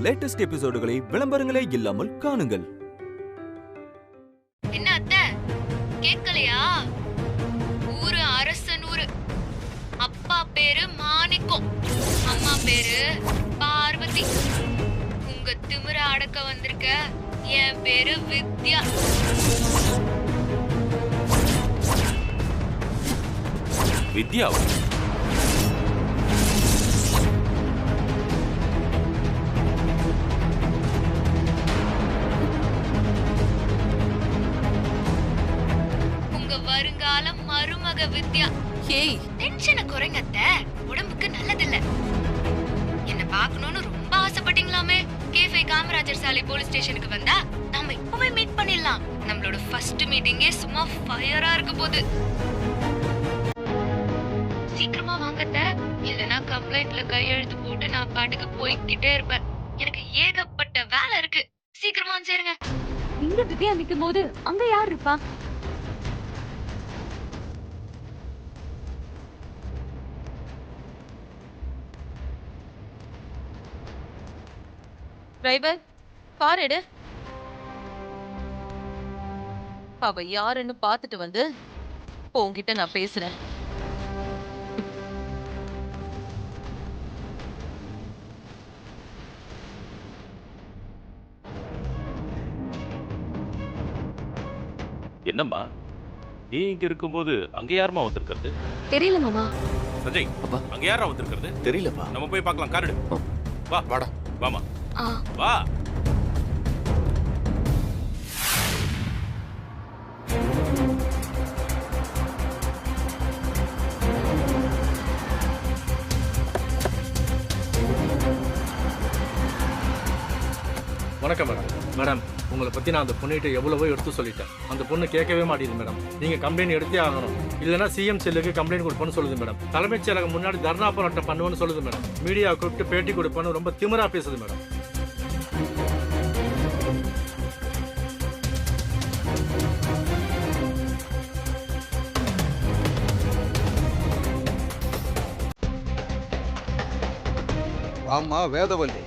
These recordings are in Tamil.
லேட்டஸ்ட் எபிசோடுகளை விளம்பரங்களே இல்லாமல் காணுங்கள். என்ன அத்தை கேட்கலையா? ஊரு அரசன் ஊரு. அப்பா பேரு மாணிக்கம், அம்மா பேரு பார்வதி. உங்க திமிர அடக்க வந்திருக்க என் பேரு வித்யா. வித்யா உங்க வருங்கால மருமக வித்யா. ஏய், டென்ஷனை குறைங்க அத்தை, உடம்புக்கு நல்லதில்ல. என்ன பார்க்கணும்னு ரொம்ப ஆசைப்பட்டீங்களாமே. கேஃபே காமராஜர் சாலை போலீஸ் ஸ்டேஷனுக்கு வந்தா நாம இப்பவே மீட் பண்ணிடலாம். நம்மளோட ஃபர்ஸ்ட் மீட்டிங்கே சும்மா ஃபயரா இருக்க போகுது. சீக்கிரமா வாங்கத்த, இல்லனா கம்ப்ளைண்ட்ல கையெழுத்து போட்டு நான் பாட்டுக்கு போய்கிட்டே இருப்பேன். எனக்கு ஏகப்பட்ட வேலை இருக்கு. சீக்கிரமா சேருங்க. இங்க வித்யா நிக்கும் போது அங்க யார் இருப்பா? டிரைவர், கார் எடு. அவ யாருன்னு பாத்துட்டு வந்து உன்கிட்ட நான் பேசுறேன். என்னம்மா நீ இங்க இருக்கும்போது அங்க யாருமா வந்திருக்கிறது? தெரியல மாமா. சஞ்சய், அங்க யாரா வந்திருக்கிறது? தெரியலப்பா. நம்ம போய் பார்க்கலாம். கார் எடு. வா வாடா. வாமா வா. வணக்கம் மேடம். மேடம், உங்களை பற்றி நான் அந்த பொண்ணுகிட்ட எவ்வளவோ எடுத்து சொல்லிட்டேன். அந்த பொண்ணு கேட்கவே மாட்டேங்குது மேடம். நீங்கள் கம்ப்ளைண்ட் எடுத்தே ஆகணும், இல்லைன்னா சிஎம் செல்லுக்கு கம்ப்ளைண்ட் கொடுப்பேன்னு சொல்லுது மேடம். தலைமைச் செயலகம் முன்னாடி தர்ணா போராட்டம் பண்ணுவேன்னு சொல்லுது மேடம். மீடியா கூப்பிட்டு பேட்டி கொடுப்பேன்னு ரொம்ப திமிரா பேசுது மேடம். ஆமா வேதவல்லி,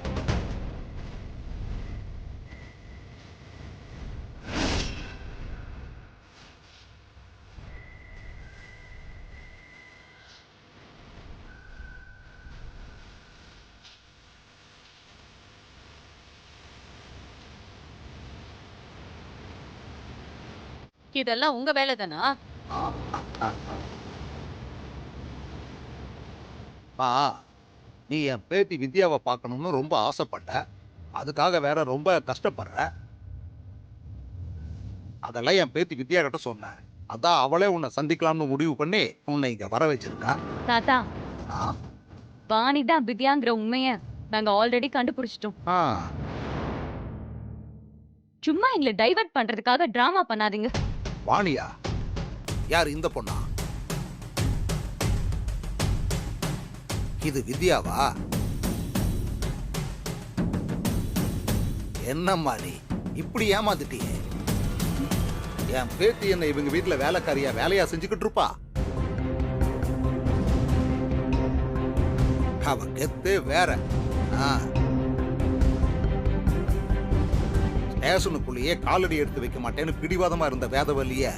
இதெல்லாம் உங்க வேலை தானா? நீ என் பேத்தி வித்யாவை பார்க்கணும்னு ரொம்ப ஆசைப்பட்ட, அதுக்காக வேற ரொம்ப கஷ்டப்படுற. அதெல்லாம் என் பேத்தி வித்யா கிட்ட சொன்னேன். அதான் அவளே உன்னை சந்திக்கலாம்னு முடிவு பண்ணி உன்னை இங்க வர வச்சிருக்கா. தாத்தா, வாணி தான் வித்யாங்கிற உண்மைய நாங்க ஆல்ரெடி கண்டுபிடிச்சிட்டோம். சும்மா எங்களை டைவர்ட் பண்றதுக்காக டிராமா பண்ணாதீங்க. வாணியா? யார் இந்த பொண்ணா? இது வித்யாவா? என்னம்மா நீ இப்படி ஏமாந்துட்டியே? என் பேத்தி என்ன இவங்க வீட்டுல வேலைக்காரியா வேலையா செஞ்சுக்கிட்டு இருப்பா? அவ கெத்து வேற. ஸ்டேஷனுக்குள்ளேயே காலடி எடுத்து வைக்க மாட்டேன்னு பிடிவாதமா இருந்த வேதவல்லிய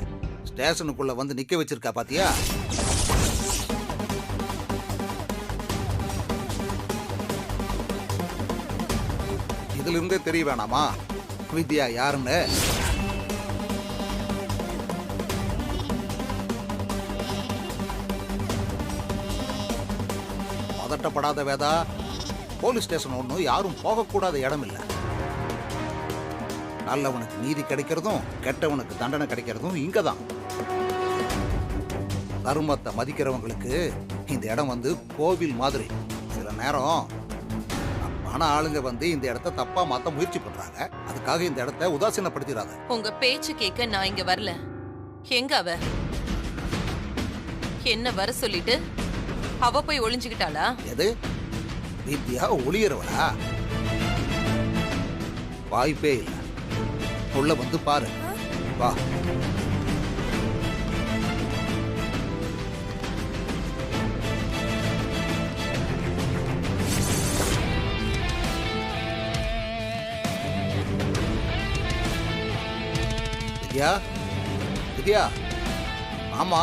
ஸ்டேஷனுக்குள்ள வந்து நிக்க வச்சிருக்கா பாத்தியா? இதுல இருந்தே தெரிய வேணாமா வித்யா யாருன்னு? பதட்டப்படாத வேதா, போலீஸ் ஸ்டேஷன் ஒன்றும் யாரும் போகக்கூடாத இடம் இல்லை. நல்லவனுக்கு நீதி கிடைக்கிறதும் கெட்டவனுக்கு தண்டனை கிடைக்கிறதும் இங்கதான். தர்மத்தை மதிக்கிறவங்களுக்கு இந்த இடம் வந்து கோவில் மாதிரி. சில நேரம் தப்பான ஆளுங்க வந்து இந்த இடத்த தப்பா மாத்த முயற்சி பண்றாங்க. அதுக்காக இந்த இடத்த உதாசீனப்படுத்திடாத. உங்க பேச்சு கேட்க நான் இங்க வரல. எங்க அவ? என்ன வர சொல்லிட்டு அவ போய் ஒளிஞ்சுக்கிட்டாளா? எது வித்யா ஒளியறவளா? வாய்ப்பே இல்லை. உள்ள வந்து பாரு. வா. வித்யா வித்யா ஆமா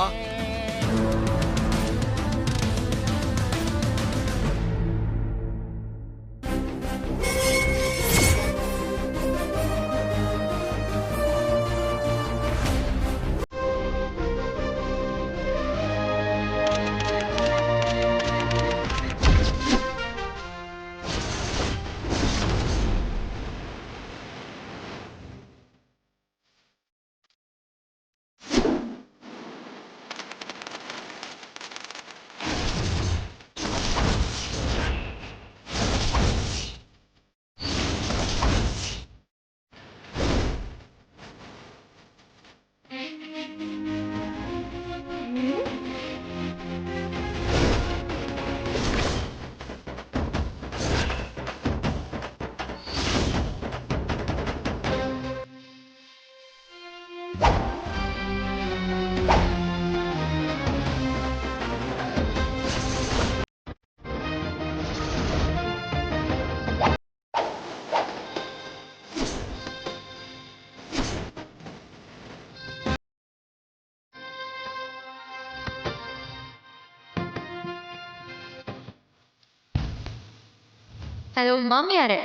ஹலோ மாமியாரே,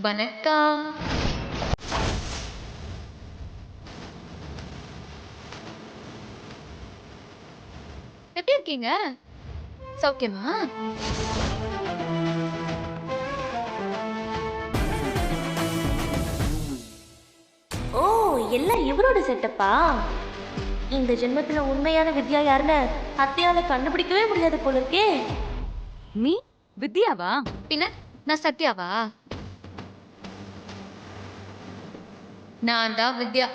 வணக்கம். எப்படி இருக்கீங்க? சௌக்கியமா? ஓ, எல்லாம் இவரோட செட்டப்பா. இந்த ஜென்மத்துல உண்மையான வித்யா யாருன்னு அத்தையால கண்டுபிடிக்கவே முடியாது போல இருக்கே. நீ வித்யாவா? பின்ன நான் சத்யாவா? நான் தான் வித்யா.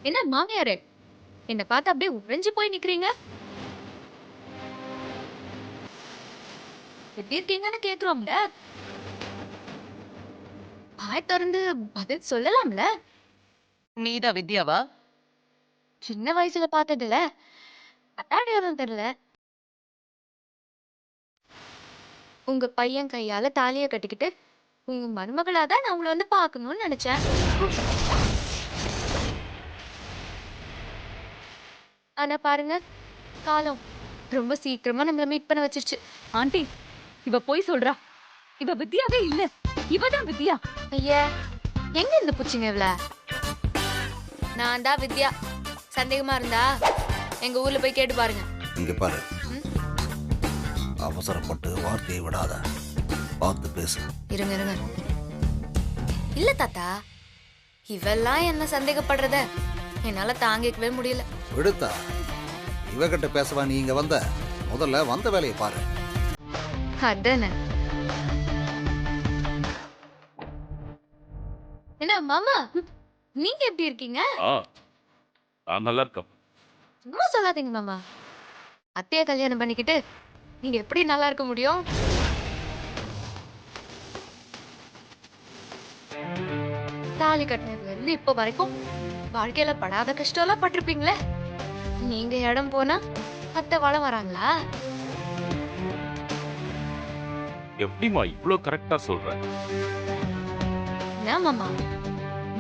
என்ன மாமியாரே, என்ன பார்த்து அப்படியே உறைஞ்சு போய் நிக்கிறீங்க? எப்படி இருக்கீங்கன்னு கேக்குறோம்ல, வாய் திறந்து பதில் சொல்லலாம்ல. நீதான் வித்யாவா? சின்ன வயசுல பார்த்ததில்ல, அட்டாடியாரும் தெரியல. உங்க பையன் கையால தாலியை கட்டிக்கிட்டு உங்க மருமகளாதான் நான் உங்களை வந்து பார்க்கணும்னு நினைச்சேன். ஆனா பாருங்க, காலம் ரொம்ப சீக்கிரமா நம்மள மீட் பண்ண வச்சிருச்சு. ஆண்டி, இவ போய் சொல்றா. இவ வித்யாவே இல்ல, இவதான் வித்யா. ஐயா, எங்க இருந்து பூச்சிங்க இவ்ள? நான் தான் வித்யா. சந்தேகமா இருந்தா எங்க ஊர்ல போய் கேட்டு பாருங்க. இங்க பாரு, அவசரப்பட்டு வார்த்தையை விடாத, பார்த்து பேசு. இருங்க இருங்க. இல்ல தாத்தா, இவெல்லாம் என்ன சந்தேகப்படுறத என்னால தாங்கிக்கவே முடியல. விடுத்தா, இவகிட்ட பேசவா நீ இங்க வந்த? முதல்ல வந்த வேலையை பாரு. அதானே. என்ன மாமா, நீங்க எப்படி இருக்கீங்க? நான் நல்லா இருக்கேன். சும்மா சொல்லாதீங்க மாமா. அத்தைய கல்யாணம் பண்ணிக்கிட்டு நீங்க எப்படி நல்லா இருக்க முடியும்? தாலி கட்டினதுல இருந்து இப்ப வரைக்கும் வாழ்க்கையில படாத கஷ்டம் எல்லாம் பட்டிருப்பீங்களே. நீங்க இடம் போனா அத்தை வளம் வராங்களா? எப்படிமா இவ்ளோ கரெக்டா சொல்ற? என்ன மாமா,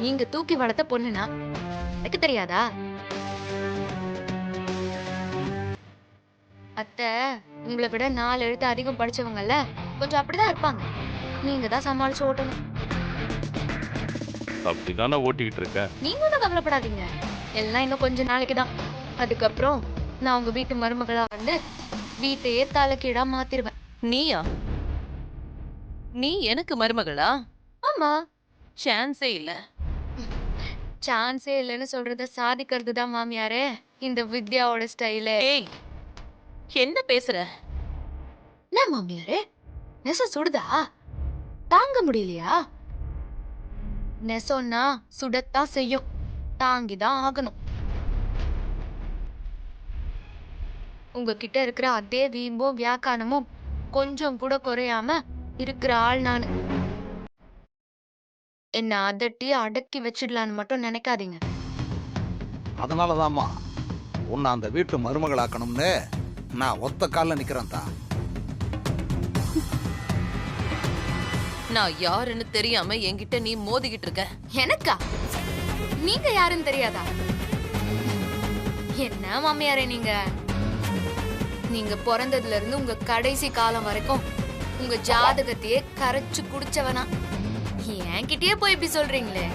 நீங்க தூக்கி வளர்த்த பொண்ணுனா எனக்கு தெரியாதா? அத்தை உங்களை விட 4 எழுத்து அதிகம் படிச்சவங்கல்ல, கொஞ்சம் அப்படிதான் இருப்பாங்க. நீங்க தான் சமாளிச்சு ஓட்டணும். அப்படிதானே ஓட்டிக்கிட்டு இருக்க. நீங்க ஒன்றும் கவலைப்படாதீங்க, எல்லாம் இன்னும் கொஞ்ச நாளைக்கு தான். அதுக்கப்புறம் நான் உங்க வீட்டு மருமகளா வந்து வீட்டையே தலைக்கீழா மாத்திருவேன். நீயா? நீ எனக்கு மருமகளா? ஆமா, சான்ஸே இல்ல. சான்ஸே இல்லைன்னு சொல்றத சாதிக்கிறது தான் மாமியாரே இந்த வித்யாவோட ஸ்டைலு. ஏய், என்ன பேசுற? என்ன மாமியாரே, நெச சுடுதா? தாங்க முடியலையா? நெசம்னா சுடத்தான் செய்யும், தாங்கிதான் ஆகணும். உங்ககிட்ட இருக்கிற அதே வீம்பும் வியாக்கானமும் கொஞ்சம் கூட குறையாம இருக்கிற ஆள் நானு. என்ன அதட்டி அடக்கி வச்சிடலான்னு மட்டும் நினைக்காதீங்க. அதனாலதாம்மா உன்னை அந்த வீட்டு மருமகளாக்கணும்னு நான் ஒத்த காலில் நிக்கிறேன் தான். நான் யாருன்னு தெரியாம என்கிட்ட நீ மோதிக்கிட்டு இருக்க. எனக்கா? நீங்க யாருன்னு தெரியாதா? என்ன மாமியாரே நீங்க? நீங்க பிறந்ததுல இருந்து உங்க கடைசி காலம் வரைக்கும் உங்க ஜாதகத்தையே கரைச்சு குடிச்சவனா என்கிட்டயே போய் இப்படி சொல்றீங்களே?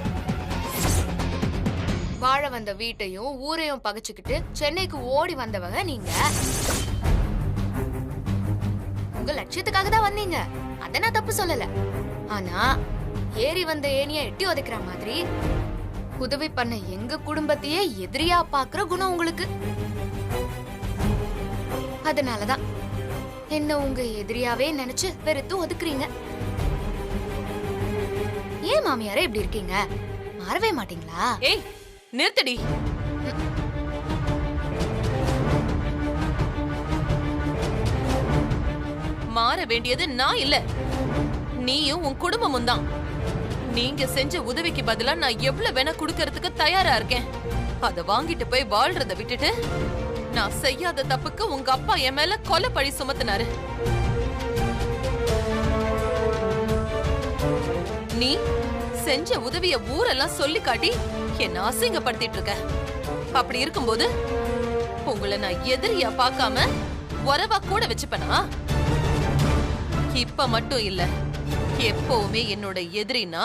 வாழ வந்த வீட்டையும் ஊரையும் பகைச்சுக்கிட்டு சென்னைக்கு ஓடி வந்தவங்க நீங்க. உங்க லட்சியத்துக்காக தான் வந்தீங்க, அத நான் தப்பு சொல்லல. ஆனா ஏறி வந்த ஏனிய எட்டி உதைக்கிற மாதிரி உதவி பண்ண எங்க குடும்பத்தையே எதிரியா பாக்குற குணம் உங்களுக்கு. அதனாலதான் என்ன உங்க எதிரியாவே நினைச்சு வெறுத்து ஒதுக்குறீங்க. ஏன் மாமியாரே இப்படி இருக்கீங்க? மாறவே மாட்டீங்களா? ஏய் நிறுத்தடி. மாற வேண்டியது நான் இல்ல, நீயும் உன் குடும்பமும் தான். நீங்க செஞ்ச உதவிக்கு பதிலா நான் எவ்வளவு வேணா குடுக்கறதுக்கு தயாரா இருக்கேன். அத வாங்கிட்டு போய் வாழ்றத விட்டுட்டு நான் செய்யாத தப்புக்கு உங்க அப்பா என் மேல கொலை பழி சுமத்தினாரு. நீ செஞ்ச உதவிய ஊரெல்லாம் சொல்லி காட்டி என்ன அசிங்கப்படுத்திட்டு இருக்க. அப்படி இருக்கும்போது உங்களை நான் எதிரியா பார்க்காம உறவா கூட வச்சுப்பனா? இப்ப மட்டும் இல்ல, எப்பவுமே என்னோட எதிரினா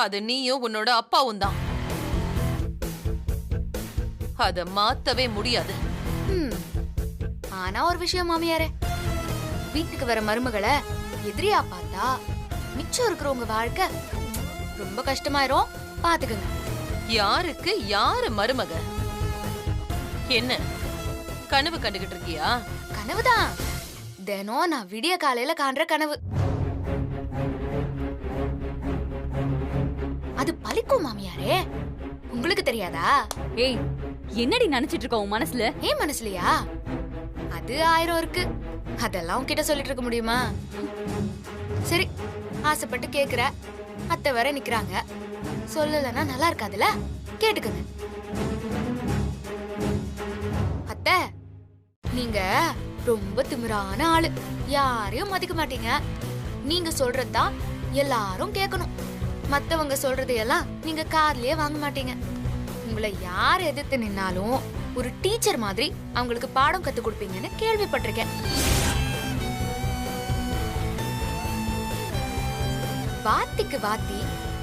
அது நீயும் உன்னோட அப்பாவும் தான். அத மாத்தவே முடியாது. ஆனா ஒரு விஷயம் மாமியாரே, வீட்டுக்கு வர மருமகளை எதிரியா பார்த்தா மிச்சம் இருக்கிறவங்க வாழ்க்கை ரொம்ப கஷ்டமாயிரும். பாத்துக்கங்க. யாருக்கு யாரு மருமக? என்ன கனவு கண்டுகிட்டு இருக்கியா? கனவுதான். தினம் நான் விடிய காலையில காண்ற கனவு. அது பலிக்கும் மாமியாரே, உங்களுக்கு தெரியாதா? ஏய், என்னடி நினைச்சிட்டு இருக்க உன் மனசுல? ஏன் மனசுலயா? அது 1000 இருக்கு. அதெல்லாம் உன்கிட்ட சொல்லிட்டு இருக்க முடியுமா? சரி, ஆசைப்பட்டு கேக்குற. அத்தை வர நிக்கிறாங்க, சொல்லலன்னா நல்லா இருக்காதுல. கேட்டுக்கங்க. அத்தை, நீங்க ரொம்ப திமிரான ஆளு. யாரையும் மதிக்க மாட்டீங்க. நீங்க சொல்றதுதான் எல்லாரும் கேட்கணும். மத்தவங்க சொல்றதையெல்லாம் நீங்க காதுலயே வாங்க மாட்டீங்க. உங்களை யார் எதிர்த்து நின்னாலும் ஒரு டீச்சர் மாதிரி அவங்களுக்கு பாடம் கத்து கொடுப்பீங்கன்னு கேள்விப்பட்டிருக்கேன். வாத்திக்கு வாத்தி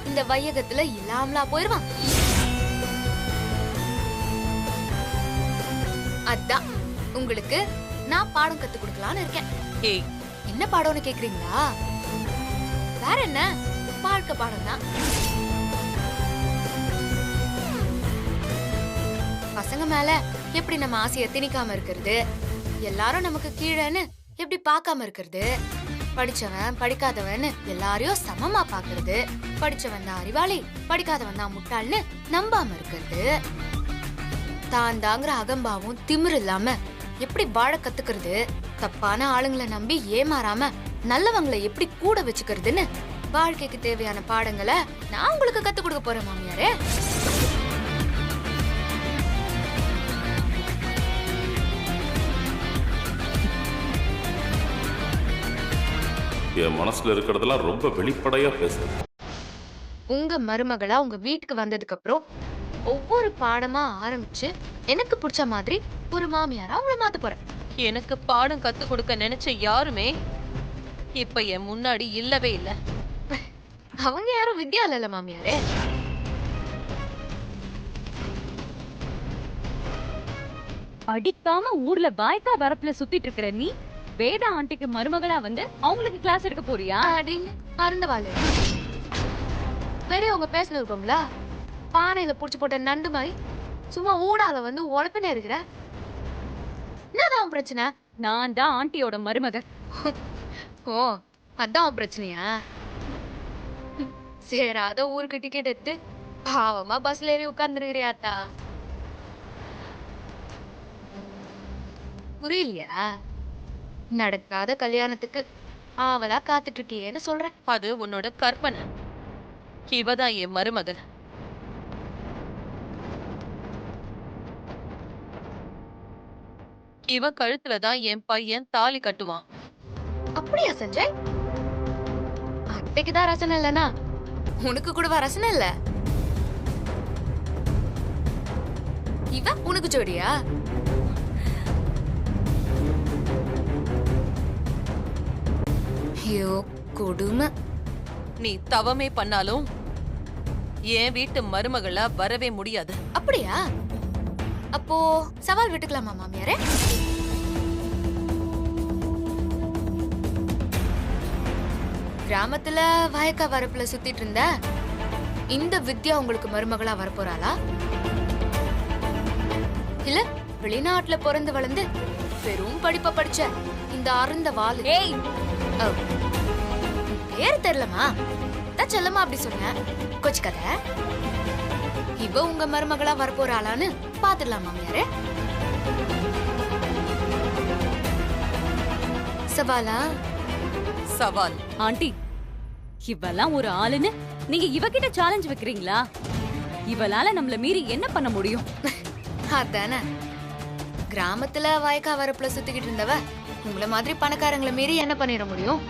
இந்த வையகத்துல இல்லாமலா போயிருவான். அதான் உங்களுக்கு நான் பாடம் கத்து கொடுக்கலான்னு இருக்கேன். ஏய், என்ன பாடம்னு கேக்குறீங்களா? வேற என்ன, வாழ்க்கை பாடம் தான். பசங்க மேல எப்படி நம்ம ஆசைய திணிக்காம இருக்கிறது, எல்லாரும் நமக்கு கீழேன்னு எப்படி பார்க்காம இருக்கிறது, படிச்சவன் படிக்காதவன் எல்லாரையும் சமமா பாக்குறது, படிச்சவன் தான் அறிவாளி படிக்காதவன் தான் முட்டாள்னு நம்பாம இருக்கிறது, தான் தாங்கிற அகம்பாவும் திமிரு இல்லாம எப்படி வாழ கத்துக்கிறது, தப்பான ஆளுங்களை நம்பி ஏமாறாம நல்லவங்களை எப்படி கூட வச்சுக்கிறதுன்னு வாழ்க்கைக்கு தேவையான பாடங்களை நான் உங்களுக்கு கத்து கொடுக்க போறேன் மாமியாரே. என் மனசுல இருக்கிறதெல்லாம் ரொம்ப வெளிப்படையா பேசுறேன். உங்க மருமகளா உங்க வீட்டுக்கு வந்ததுக்கு அப்புறம் ஒவ்வொரு பாடமா ஆரம்பிச்சு எனக்கு பிடிச்ச மாதிரி ஒரு மாமியாரா அவளை மாத்த போறேன். எனக்கு பாடம் கத்து கொடுக்க நினைச்ச யாருமே இப்ப என் முன்னாடி இல்லவே இல்ல. அவங்க யாரும் வித்யா இல்ல மாமியாரே. படிக்காம ஊர்ல பாய்க்கா வரப்புல சுத்திட்டு இருக்கிற நீ வேதா ஆண்டிக்கு மருமகளா வந்து அவங்களுக்கு கிளாஸ் எடுக்க போறியா? அப்படின்னு அருந்தவாளு பெரியவங்க பேசல இருப்போம்ல, பானையில புடிச்சு போட்ட நண்டு மாதிரி சும்மா ஊடால வந்து உழப்பினே இருக்கிற. என்னதான் பிரச்சனை? நான் தான் ஆண்டியோட மருமக. ஓ, அதான் பிரச்சனையா? சேராத ஊருக்கு டிக்கெட் எடுத்து பாவமா பஸ்ல ஏறி உட்கார்ந்துருக்கிறியாத்தா? புரியலையா? நடக்காத கல்யாணத்துக்கு ஆவலா காத்துட்டு இருக்கியேன்னு சொல்றேன். அது உன்னோட கற்பனை. இவதான் என் மருமகள். இவ கழுத்துலதான் என் பையன் தாலி கட்டுவான். அப்படியா சஞ்சய்? அட முட்டைக்கு தான் ரசனை இல்லனா உனக்கு கூடவா ரசனை இல்ல? இவ உனக்கு ஜோடியா? ஐயோ கொடுமை. நீ தவமே பண்ணாலும் என் வீட்டு மருமகளா வரவே முடியாது. அப்படியா? அப்போ சவால் விட்டுக்கலாமா மாமியாரே? கிராமத்துல வயக்கா வரப்புல சுத்திட்டு இருந்த இந்த வித்யா உங்களுக்கு மருமகளா வரப்போறாளா? இல்ல வெளிநாட்டுல பிறந்து வளர்ந்து பெரும் படிப்பை படிச்ச இந்த அருந்த வாலு பேர் தெரியலமா தான் செல்லமா அப்படி சொன்ன கொச்சு கதை. இவ உங்க மருமகளா வரப்போறாளான்னு பாத்துடலாம் மாமியாரே. சவாலா? சவால். ஆண்டி இவெல்லாம் ஒரு ஆளுன்னு நீங்க இவகிட்ட சேலஞ்ச் வைக்கிறீங்களா? இவளால நம்மள மீறி என்ன பண்ண முடியும்? அதானே, கிராமத்துல வயக்கா வரப்புல சுத்திக்கிட்டு இருந்தவ உங்களை மாதிரி பணக்காரங்களை மீறி என்ன பண்ணிட முடியும்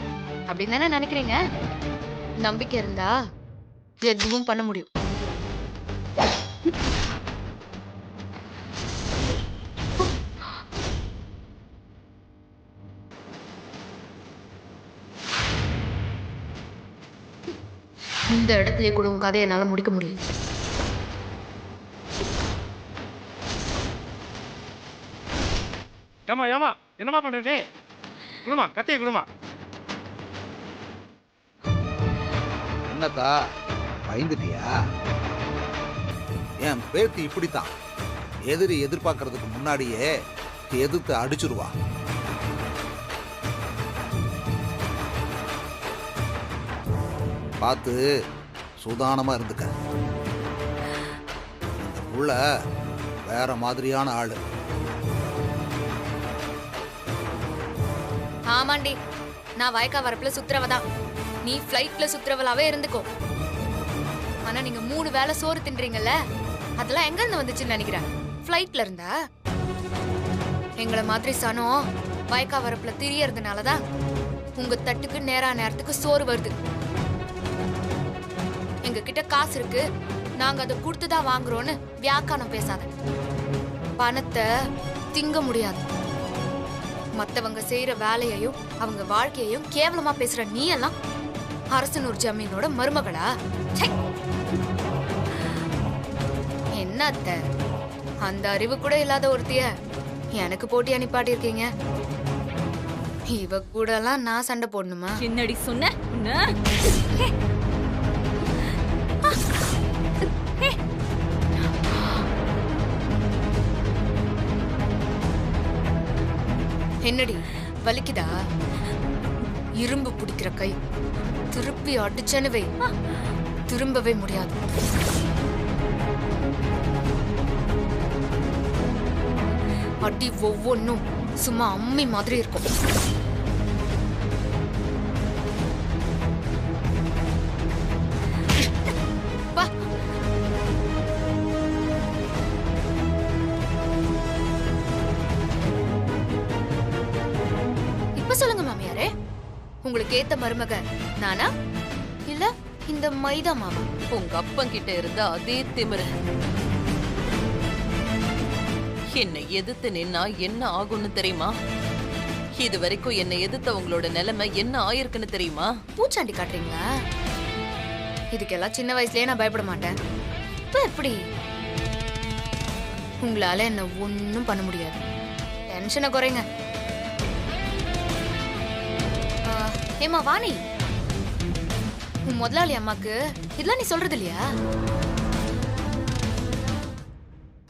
அப்படின்னு தானே நினைக்கிறீங்க? நம்பிக்கை இருந்தா எதுவும் பண்ண முடியும். இந்த இடத்துல கூட உங்க கதையை என்னால முடிக்க முடியும். ஏமா ஏமா என்னமா பண்றே? குடுமா கத்திய குடுமா. என்னக்கா பயந்துட்டியா? என் பேத்தி இப்படித்தான், எதிரி எதிர்பார்க்கறதுக்கு முன்னாடியே எதிர்த்து அடிச்சிருவா. பார்த்து சுதானமா இருந்துக்க. இந்த புள்ள வேற மாதிரியான ஆளு. ஆமாண்டி, நான் வயக்கா வரப்புல சுத்துறவதான், நீ ஃபிளைட்ல சுத்துறவளாவே இருந்துக்கோ. ஆனா நீங்க 3 வேளை சோறு தின்றீங்கல்ல, அதெல்லாம் எங்க இருந்து வந்துச்சுன்னு நினைக்கிறேன்? ஃபிளைட்ல இருந்தா? எங்களை மாதிரி சனம் வயக்கா வரப்புல திரியறதுனாலதான் உங்க தட்டுக்கு நேரத்துக்கு சோறு வருது. எங்க கிட்ட காசு இருக்கு, நாங்க அதை கொடுத்துதான் வாங்குறோம்னு வியாக்கானம் பேசாத. பணத்தை திங்க முடியாது. மத்தவங்க செய்யற வேலையையும் அவங்க வாழ்க்கையையும் கேவலமா பேசுற நீ எல்லாம் அரசனூர் ஜமீனோட மருமகளா? என்ன அத்தை, அந்த அறிவு கூட இல்லாத ஒருத்திய எனக்கு போட்டி அனுப்பாட்டி இருக்கீங்க. இவ கூட எல்லாம் நான் சண்டை போடணுமா? என்னடி சொன்ன? என்னடி வலிக்குதா? இரும்பு பிடிக்கிற கை திருப்பி அடிச்சனு வை, திரும்பவே முடியாது. அடி ஒவ்வொன்னும் சும்மா அம்மி மாதிரி இருக்கும். வா. இப்ப சொல்லுங்க மாமியாரே, உங்களுக்கு ஏத்த மருமக நானா இல்ல இந்த மைதா மாமா? உங்க அப்பன் கிட்ட இருந்த அதே திமிரு என்னை எதிர்த்து நின்னா என்ன ஆகும்னு தெரியுமா? இது வரைக்கும் என்னை எதிர்த்த உங்களோட நிலைமை என்ன ஆயிருக்குன்னு தெரியுமா? பூச்சாண்டி காட்டுறீங்களா? இதுக்கெல்லாம் சின்ன வயசுலயே நான் பயப்பட மாட்டேன். இப்ப எப்படி? உங்களால என்ன ஒண்ணும் பண்ண முடியாது. டென்ஷனை குறைங்க. ஏமா வாணி, உன் முதலாளி அம்மாக்கு இதெல்லாம் நீ சொல்றது இல்லையா?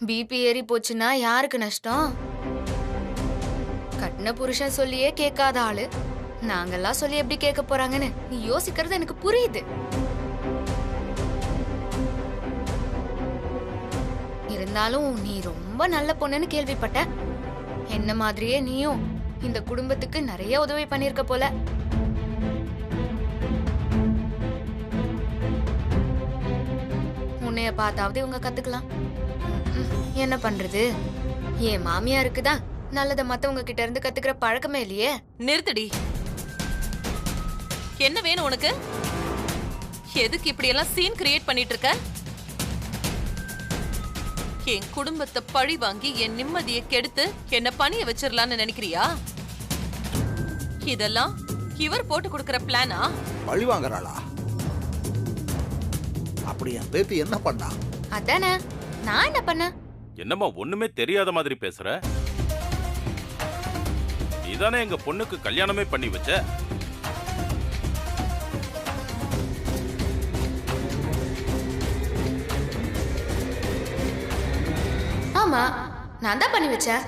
பிபி ஏறி போச்சுன்னா யாருக்கு நஷ்டம்? கட்டின புருஷன் சொல்லியே கேட்காத ஆளு நாங்கெல்லாம் சொல்லி எப்படி கேட்க போறாங்கன்னு நீ யோசிக்கிறது எனக்கு புரியுது. இருந்தாலும் நீ ரொம்ப நல்ல பொண்ணுன்னு கேள்விப்பட்ட. என்ன மாதிரியே நீயும் இந்த குடும்பத்துக்கு நிறைய உதவி பண்ணிருக்க போல. உன்னைய பார்த்தாவது இவங்க கத்துக்கலாம். என்ன பண்றது, என் மாமியாருக்கு தான் நல்லத மத்தவங்க கிட்ட இருந்து கத்துக்கிற பழக்கமே இல்லையே. நிறுத்தடி. என்ன வேணும் உனக்கு? எதுக்கு இப்படி எல்லாம் சீன் கிரியேட் பண்ணிட்டு இருக்க? என் குடும்பத்தை பழி வாங்கி என் நிம்மதியை கெடுத்து என்ன பணிய வச்சிரலாம்னு நினைக்கிறியா? இதெல்லாம் இவர் போட்டு கொடுக்கிற பிளானா? பழி வாங்குறாளா? அப்படி என் பேத்தி என்ன பண்ணா? அதானே, நான் என்ன பண்ண? என்னம்மா ஒண்ணுமே தெரியாத மாதிரி பேசுற? நீதானே எங்க பொண்ணுக்கு கல்யாணமே பண்ணி வச்ச. ஆமா, நான் தான் பண்ணி வச்சேன்.